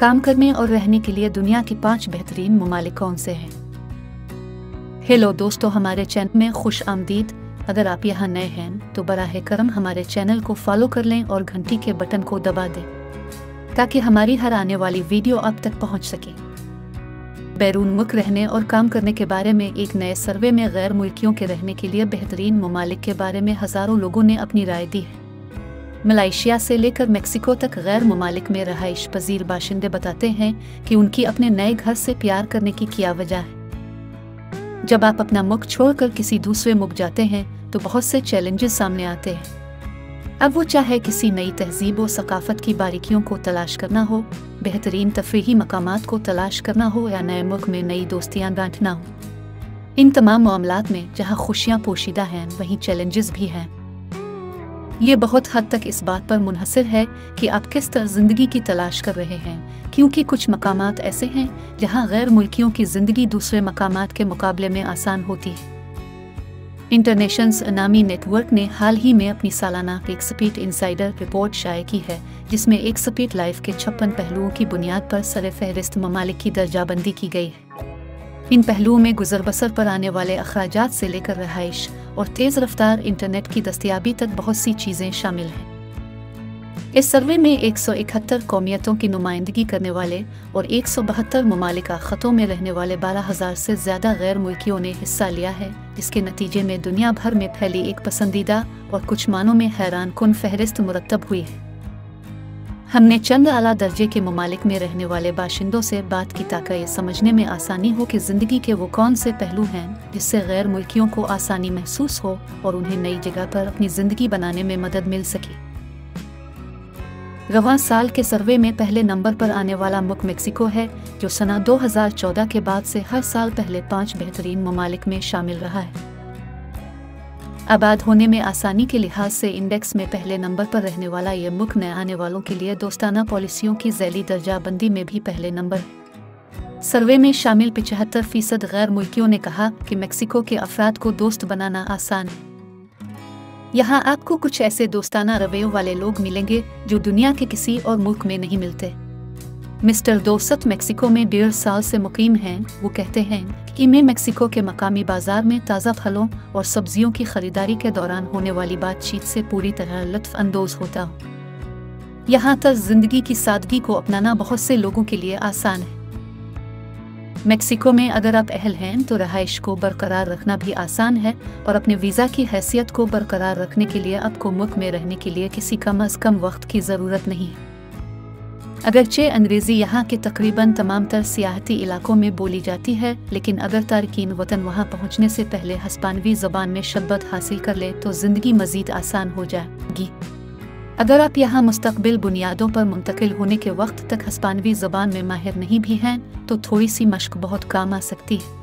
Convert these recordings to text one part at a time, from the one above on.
काम करने और रहने के लिए दुनिया के 5 बेहतरीन ममालिक कौन से हैं? हेलो दोस्तों, हमारे चैनल में खुश आमदीद। अगर आप यहाँ नए हैं तो बराह करम हमारे चैनल को फॉलो कर लें और घंटी के बटन को दबा दें ताकि हमारी हर आने वाली वीडियो आप तक पहुँच सके। बैरून मुल्क रहने और काम करने के बारे में एक नए सर्वे में गैर मुल्कियों के रहने के लिए बेहतरीन ममालिक के बारे में हज़ारों लोगों ने अपनी राय दी है। मलेशिया से लेकर मेक्सिको तक गैर ममालिक में रहाइश पजीर बाशिंदे बताते हैं कि उनकी अपने नए घर से प्यार करने की क्या वजह है। जब आप अपना मुल्क छोड़कर किसी दूसरे मुल्क जाते हैं तो बहुत से चैलेंजेस सामने आते हैं। अब वो चाहे किसी नई तहजीब व सकाफत की बारीकियों को तलाश करना हो, बेहतरीन तफरीही मकामात को तलाश करना हो या नए मुल्क में नई दोस्तियाँ गांठना हो। इन तमाम मामलात में जहाँ खुशियाँ पोशीदा हैं वहीं चैलेंजेस भी हैं। ये बहुत हद तक इस बात पर मुनहसर है कि आप किस तरह ज़िंदगी की तलाश कर रहे हैं, क्योंकि कुछ मकामात ऐसे हैं जहां गैर मुल्कियों की ज़िंदगी दूसरे मकामात के मुकाबले में आसान होती है। इंटरनेशनल नामी नेटवर्क ने हाल ही में अपनी सालाना एक्सपर्ट इनसाइडर रिपोर्ट शाये की है, जिसमें एक्सपर्ट लाइफ के 56 पहलुओं की बुनियाद पर सर-ए-फ़हरिस्त ममालिक की दर्जाबंदी की गई है। इन पहलुओं में गुजर बसर पर आने वाले अखराजात से लेकर रहाइश और तेज़ रफ्तार इंटरनेट की दस्तयाबी तक बहुत सी चीज़ें शामिल हैं। इस सर्वे में 171 कौमियतों की नुमाइंदगी करने वाले और 172 ममालिका ख़तों में रहने वाले 12,000 से ज़्यादा गैर मुल्कियों ने हिस्सा लिया है, जिसके नतीजे में दुनिया भर में फैली एक पसंदीदा और कुछ मानों में हैरान कुन फहरिस्त मुरतब हुई है। हमने चंद आला दर्जे के ममालिक में रहने वाले बाशिंदों से बात की ताकि ये समझने में आसानी हो कि ज़िंदगी के वो कौन से पहलू हैं जिससे गैर मुल्कियों को आसानी महसूस हो और उन्हें नई जगह पर अपनी ज़िंदगी बनाने में मदद मिल सके। रवां साल के सर्वे में पहले नंबर पर आने वाला मुल्क मेक्सिको है, जो सना 2014 के बाद से हर साल पहले 5 बेहतरीन ममालिक में शामिल रहा है। आबाद होने में आसानी के लिहाज से इंडेक्स में पहले नंबर पर रहने वाला ये मुल्क नए आने वालों के लिए दोस्ताना पॉलिसियों की ज़ैली दर्जाबंदी में भी पहले नंबर है। सर्वे में शामिल 75% गैर मुल्कियों ने कहा कि मेक्सिको के अफराद को दोस्त बनाना आसान है। यहाँ आपको कुछ ऐसे दोस्ताना रवैयों वाले लोग मिलेंगे जो दुनिया के किसी और मुल्क में नहीं मिलते। मिस्टर दोस्त मेक्सिको में 1.5 साल से मुकीम हैं। वो कहते हैं कि मैं मेक्सिको के मकामी बाजार में ताज़ा फलों और सब्जियों की खरीदारी के दौरान होने वाली बातचीत से पूरी तरह लुत्फ़ अंदोज़ होता हूँ। यहाँ तक ज़िंदगी की सादगी को अपनाना बहुत से लोगों के लिए आसान है। मेक्सिको में अगर आप अहल हैं तो रहाइश को बरकरार रखना भी आसान है और अपने वीज़ा की हैसियत को बरकरार रखने के लिए आपको मुल्क में रहने के लिए किसी कम अज़ कम वक्त की ज़रूरत नहीं है। अगरचे अंग्रेज़ी यहाँ के तकरीबन तमाम तर सियाहती इलाकों में बोली जाती है, लेकिन अगर तारकीन वतन वहाँ पहुँचने से पहले हस्पानवी ज़बान में शब्बत हासिल कर ले तो ज़िंदगी मज़ीद आसान हो जाएगी। अगर आप यहाँ मुस्तक़बिल बुनियादों पर मुंतकिल होने के वक्त तक हस्पानवी ज़बान में माहिर नहीं भी हैं तो थोड़ी सी मश्क बहुत काम आ सकती है।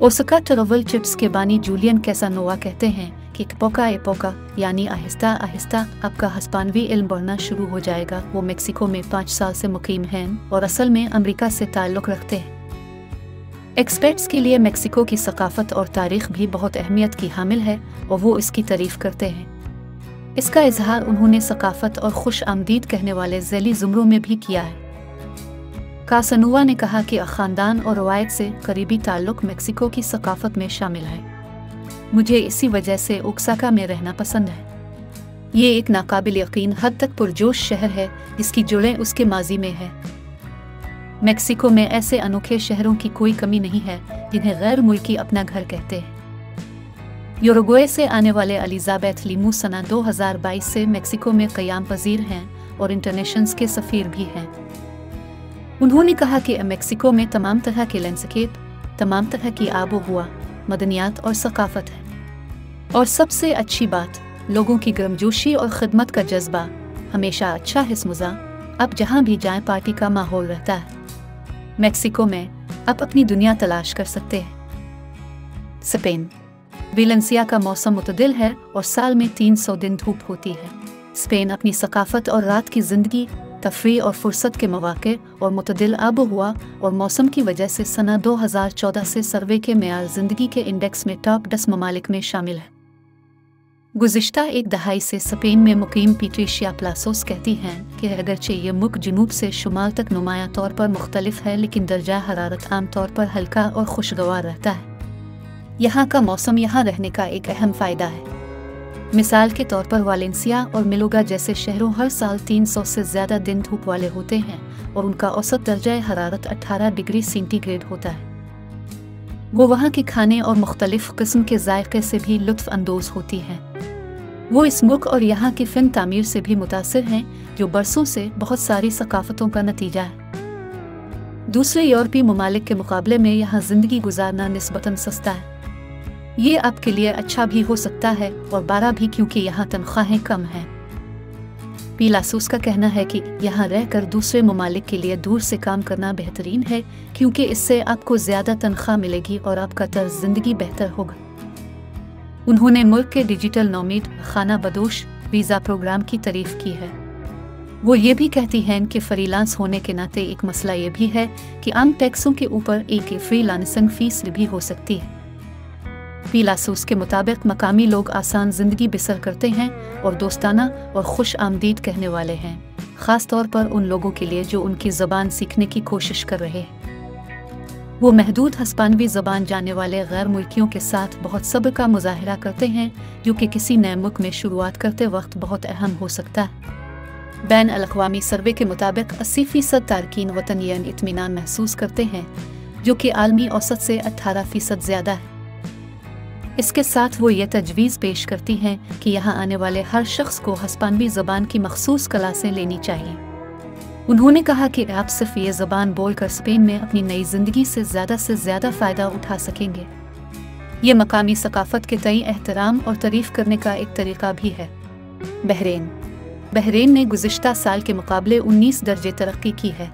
ओसाका ट्रैवल चिप्स के बानी जूलियन कैसानोवा कहते हैं कि पोका ए पोका यानी आहिस्ता आहिस्ता आपका हस्पानवी इल्म बढ़ना शुरू हो जाएगा। वो मेक्सिको में 5 साल से मुकीम हैं और असल में अमेरिका से ताल्लुक़ रखते हैं। एक्सपर्ट्स के लिए मेक्सिको की सकाफ़त और तारीख़ भी बहुत अहमियत की हामिल है और वो इसकी तारीफ़ करते हैं। इसका इजहार उन्होंने सकाफ़त और खुश आमदीद कहने वाले ज़ैली ज़ुमरों में भी किया है। कासानुआ ने कहा कि ख़ानदान और रवायत से करीबी ताल्लुक़ मेक्सिको की सकाफ़त में शामिल है। मुझे इसी वजह से ओक्साका में रहना पसंद है। ये एक नाकाबिल यकीन हद तक पुरजोश शहर है जिसकी जुड़ें उसके माजी में है। मेक्सिको में ऐसे अनोखे शहरों की कोई कमी नहीं है जिन्हें गैर मुल्की अपना घर कहते हैं। यूरुग्वे से आने वाले एलिज़ाबेथ लीमू सना 2022 से मेक्सिको में क़याम पज़ीर हैं और इंटरनेशंस के सफ़ीर भी हैं। उन्होंने कहा कि मेक्सिको में तमाम तरह के लैंडस्केप, तमाम तरह की आबो हुआ, मदनियात और सकाफ़त है, और सबसे अच्छी बात लोगों की गर्मजोशी और ख़िदमत का जज्बा। हमेशा अच्छा हिस्मुज़ा, अब जहाँ भी जाएं पार्टी का माहौल रहता है। मेक्सिको में आप अपनी दुनिया तलाश कर सकते हैं। स्पेन वेलेंसिया का मौसम मुतदिल है और साल में 300 दिन धूप होती है। स्पेन अपनी सकाफ़त और रात की ज़िंदगी, तफरीह और फुर्सत के मौक़े और मुतदिल आबो हुआ और मौसम की वजह से सना 2014 से सर्वे के मेयार ज़िंदगी के इंडेक्स में टॉप 10 ममालिक में शामिल है। गुज़िश्ता एक दहाई से स्पेन में मुकीम पैट्रिशिया प्लासोस कहती हैं कि अगरचे ये मुल्क जुनूब से शुमाल तक नुमाया तौर पर मुख्तलिफ है, लेकिन दर्जा हरारत आम तौर पर हल्का और खुशगवार रहता है। यहाँ का मौसम यहाँ रहने का एक अहम फ़ायदा है। मिसाल के तौर पर वालेंसिया और मिलोगा जैसे शहरों हर साल 300 से ज़्यादा दिन धूप वाले होते हैं और उनका औसत दर्जा हरारत 18 डिग्री सेंटीग्रेड होता है। वो वहाँ के खाने और मुख्तलिफ किस्म के जायके से भी लुत्फ़ अंदोज़ होती हैं। वो इस मुल्क और यहाँ की फ़िल्म तामीर से भी मुतासिर हैं, जो बरसों से बहुत सारी सकाफ़तों का नतीजा है। दूसरे यूरोपीय ममालिक के मुकाबले में यहाँ ज़िंदगी गुजारना निस्बतन सस्ता है। ये आपके लिए अच्छा भी हो सकता है और बारा भी, क्योंकि यहाँ तनख्वाहें कम हैं। पिलासोस का कहना है कि यहाँ रहकर दूसरे ममालिक के लिए दूर से काम करना बेहतरीन है, क्योंकि इससे आपको ज़्यादा तनख्वाह मिलेगी और आपका तर्ज ज़िंदगी बेहतर होगा। उन्होंने मुल्क के डिजिटल नोमेड खाना बदोश वीज़ा प्रोग्राम की तारीफ की है। वो ये भी कहती हैं कि फ्रीलांस होने के नाते एक मसला ये भी है कि आम टैक्सों के ऊपर एक फ्रीलांसिंग फीस भी हो सकती है। पिलासोस के मुताबिक मकामी लोग आसान ज़िंदगी बसर करते हैं और दोस्ताना और खुश आमदीद कहने वाले हैं, ख़ास तौर पर उन लोगों के लिए जो उनकी ज़बान सीखने की कोशिश कर रहे हैं। वो महदूद हस्पानवी ज़बान जानने वाले गैर मुल्कियों के साथ बहुत सब्र का मुजाहरा करते हैं, जो कि किसी नए मुल्क में शुरुआत करते वक्त बहुत अहम हो सकता है। बैन अल-अक़वामी सर्वे के मुताबिक 80% तारकीन वतन ये इत्मीनान महसूस करते हैं, जो कि आलमी औसत से 18% ज़्यादा है। इसके साथ वो ये तजवीज़ पेश करती हैं कि यहाँ आने वाले हर शख्स को हस्पानवी ज़बान की मखसूस क्लासें लेनी चाहिए। उन्होंने कहा कि आप सिर्फ ये ज़बान बोलकर स्पेन में अपनी नई ज़िंदगी से ज़्यादा फ़ायदा उठा सकेंगे। ये मकामी सकाफ़त के तई एहतराम और तारीफ़ करने का एक तरीक़ा भी है। बहरीन ने गुज़िश्ता साल के मुकाबले 19 दर्जे तरक्की की है।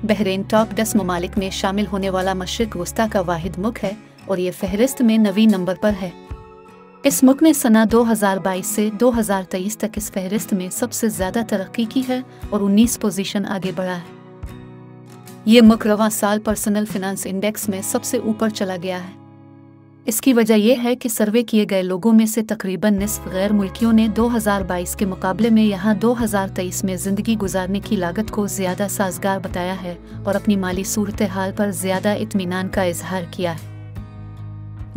बहरीन टॉप 10 ममालिक में शामिल होने वाला मशरिक़ वस्ता का वाहिद मुल्क है और ये फहरिस्त में 9वीं नंबर पर है। इस मुल्क ने सना 2022 से 2023 तक इस फहरिस्त में सबसे ज़्यादा तरक्की की है और 19 पोजीशन आगे बढ़ा है। ये मुल्क रवां साल पर्सनल फिनांस इंडेक्स में सबसे ऊपर चला गया है। इसकी वजह यह है कि सर्वे किए गए लोगों में से तकरीबन निस्फ गैर मुल्कियों ने 2022 के मुकाबले में यहाँ 2023 में ज़िंदगी गुजारने की लागत को ज़्यादा साजगार बताया है और अपनी माली सूरत हाल पर ज़्यादा इत्मीनान का इजहार किया है।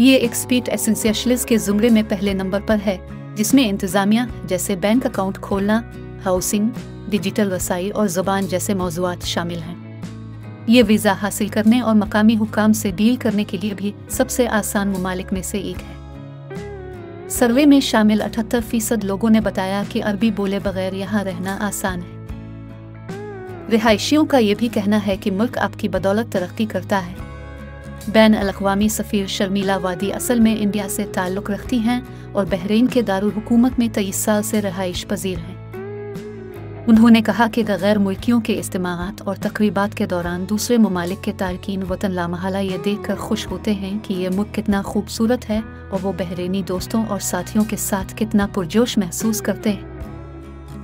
ये एक्सपीट एसेंशियल्स के ज़ुमरे में पहले नंबर पर है, जिसमें इंतज़ामिया जैसे बैंक अकाउंट खोलना, हाउसिंग, डिजिटल वसाई और ज़बान जैसे मौज़ूआत शामिल हैं। ये वीज़ा हासिल करने और मकामी हुकाम से डील करने के लिए भी सबसे आसान ममालिक में से एक है। सर्वे में शामिल 78% लोगों ने बताया कि अरबी बोले बगैर यहाँ रहना आसान है। रिहायशियों का ये भी कहना है कि मुल्क आपकी बदौलत तरक्की करता है। बैन अल-अक़वामी सफ़ीर शर्मिला वादी असल में इंडिया से ताल्लुक़ रखती हैं और बहरीन के दारुल हुकूमत में 23 साल से रहाइश पजीर हैं। उन्होंने कहा कि गैर मुल्कियों के इज्तिमाआत और तकरीबात के दौरान दूसरे ममालिक के तारकीन वतन लामहला ये देख कर खुश होते हैं कि ये मुल्क कितना खूबसूरत है और वो बहरीनी दोस्तों और साथियों के साथ कितना पुरजोश महसूस करते हैं।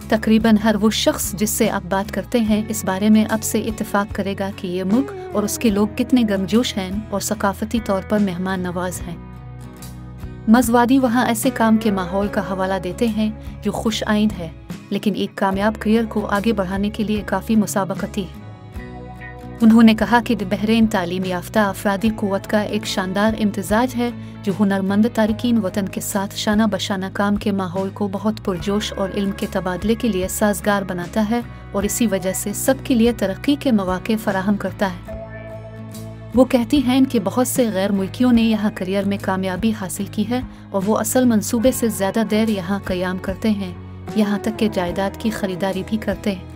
तकरीबन हर वो शख्स जिससे आप बात करते हैं इस बारे में अब से इत्तेफाक करेगा कि ये मुल्क और उसके लोग कितने गर्मजोश हैं और सकाफती तौर पर मेहमान नवाज हैं। मज़वादी वहाँ ऐसे काम के माहौल का हवाला देते हैं जो खुश आइंद है, लेकिन एक कामयाब करियर को आगे बढ़ाने के लिए काफ़ी मुसाबकती है। उन्होंने कहा कि बहरीन तालीम याफ्ता अफरादी क़ुव्वत का एक शानदार इम्तिजाज है जो हुनरमंद तारकीन वतन के साथ शाना बशाना काम के माहौल को बहुत पुरजोश और इल्म के तबादले के लिए साजगार बनाता है और इसी वजह से सबके लिए तरक्की के मौक़े फराहम करता है। वो कहती हैं कि बहुत से गैर मुल्कियों ने यहाँ करियर में कामयाबी हासिल की है और वो असल मंसूबे से ज़्यादा देर यहाँ क़याम करते हैं, यहाँ तक कि जायदाद की ख़रीदारी भी करते हैं।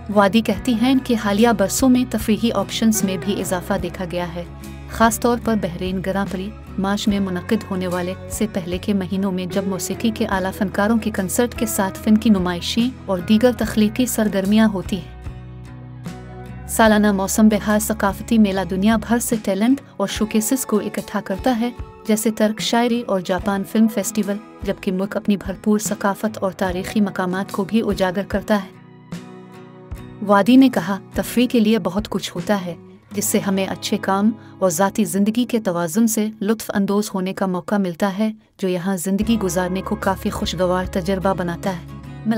वादी कहती हैं कि हालिया बरसों में तफरीही ऑप्शंस में भी इजाफा देखा गया है, ख़ास तौर पर बहरीन ग्रां प्री मार्च में मुनक़िद होने वाले से पहले के महीनों में, जब मौसीकी के आला फनकारों के कंसर्ट के साथ फ़िल्म की नुमाइशी और दीगर तख्लीकी सरगर्मियाँ होती हैं। सालाना मौसम बहार सकाफती मेला दुनिया भर से टैलेंट और शोकेसेस को इकट्ठा करता है, जैसे तर्क शायरी और जापान फिल्म फेस्टिवल, जबकि मुल्क अपनी भरपूर सकाफत और तारीख़ी मकामात को भी उजागर करता है। वादी ने कहा, तफरीह के लिए बहुत कुछ होता है, जिससे हमें अच्छे काम और ज़ाती ज़िंदगी के तवाज़ुन से लुत्फ़ अंदोज़ होने का मौका मिलता है, जो यहाँ ज़िंदगी गुजारने को काफ़ी खुशगवार तजर्बा बनाता है।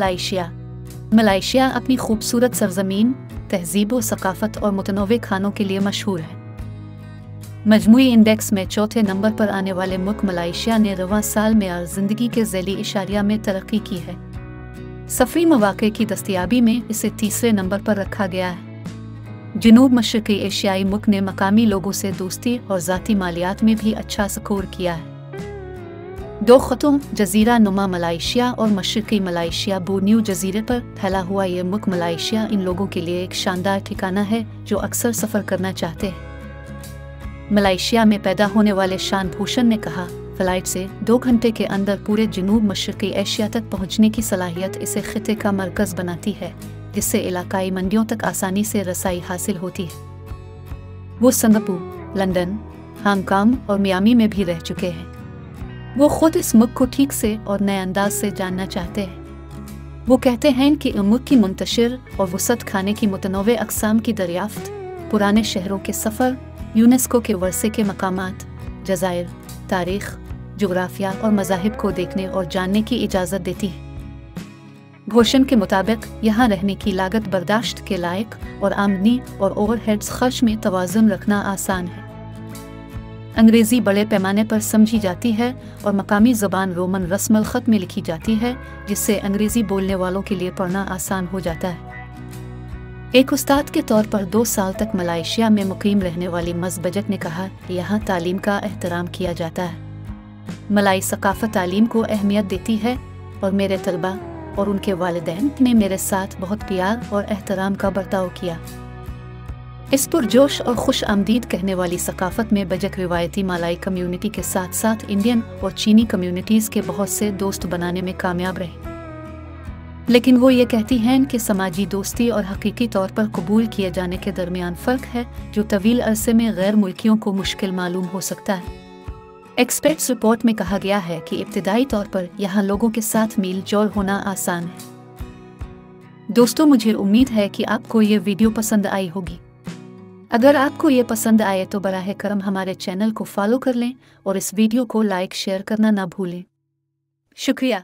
मलाइशिया अपनी खूबसूरत सरज़मीन, तहज़ीब व सकाफ़त और मुतनव्वे खानों के लिए मशहूर है। मजमूई इंडेक्स में चौथे नंबर पर आने वाले मुल्क मलाइशिया ने रवां साल में ज़िंदगी के ज़ैली इशारिया में तरक्की की है। सफ़री मौक़े की दस्तयाबी में इसे तीसरे नंबर पर रखा गया है। जनूब मशरक़ी एशियाई मुल्क ने मकामी लोगों से दोस्ती और ज़ाती मालियात में भी अच्छा स्कोर किया है। दो ख़तों जज़ीरा नुमा मलाइशिया और मशरक़ी मलाइशिया बोर्नियो जज़ीरे पर फैला हुआ ये मुल्क मलाइशिया इन लोगों के लिए एक शानदार ठिकाना है जो अक्सर सफ़र करना चाहते हैं। मलाइशिया में पैदा होने वाले शान भूषण ने कहा, फ़्लाइट से 2 घंटे के अंदर पूरे जनूब मशरक़ी एशिया तक पहुँचने की सलाहियत इसे ख़िते का मरकज़ बनाती है, जिससे इलाकाई मंडियों तक आसानी से रसाई हासिल होती है। वो सिंगापुर, लंदन, हांगकांग और मियामी में भी रह चुके हैं। वो खुद इस मुल्क को ठीक से और नए अंदाज से जानना चाहते हैं। वो कहते हैं कि मुल्क की मुंतशिर और वसत खाने की मुतनव्वे अक़साम की दरियाफ्त, पुराने शहरों के सफ़र, यूनेस्को के वर्से के मकामात, जज़ायर, तारीख़, जोग्राफिया और मज़ाहिब को देखने और जानने की इजाज़त देती है। घोषण के मुताबिक यहाँ रहने की लागत बर्दाश्त के लायक और आमदनी और ओवरहेड्स खर्च में तवाज़ुन रखना आसान है। अंग्रेज़ी बड़े पैमाने पर समझी जाती है और मकामी ज़बान रोमन रस्म ख़त में लिखी जाती है, जिससे अंग्रेज़ी बोलने वालों के लिए पढ़ना आसान हो जाता है। एक उस्ताद के तौर पर 2 साल तक मलाइशिया में मुकीम रहने वाली मज़ बजट ने कहा कि यहाँ तालीम का एहतराम किया जाता है। मलाई सकाफ़त तालीम को अहमियत देती है और मेरे तलबा और उनके वालिदैन ने मेरे साथ बहुत प्यार और एहतराम का बर्ताव किया। इस पुरजोश और खुश आमदीद कहने वाली सकाफ़त में बजट रिवायती मलाई कम्युनिटी के साथ साथ इंडियन और चीनी कम्युनिटीज़ के बहुत से दोस्त बनाने में कामयाब रहे। लेकिन वो ये कहती हैं कि समाजी दोस्ती और हकीकी तौर पर कबूल किए जाने के दरमियान फ़र्क है, जो तवील अरसे में गैर मुल्कियों को मुश्किल मालूम हो सकता है। एक्सपर्ट्स रिपोर्ट में कहा गया है कि इब्तिदाई तौर पर यहाँ लोगों के साथ मेल जोल होना आसान है। दोस्तों, मुझे उम्मीद है कि आपको ये वीडियो पसंद आई होगी। अगर आपको ये पसंद आए तो बराह करम हमारे चैनल को फॉलो कर लें और इस वीडियो को लाइक शेयर करना ना भूलें। शुक्रिया।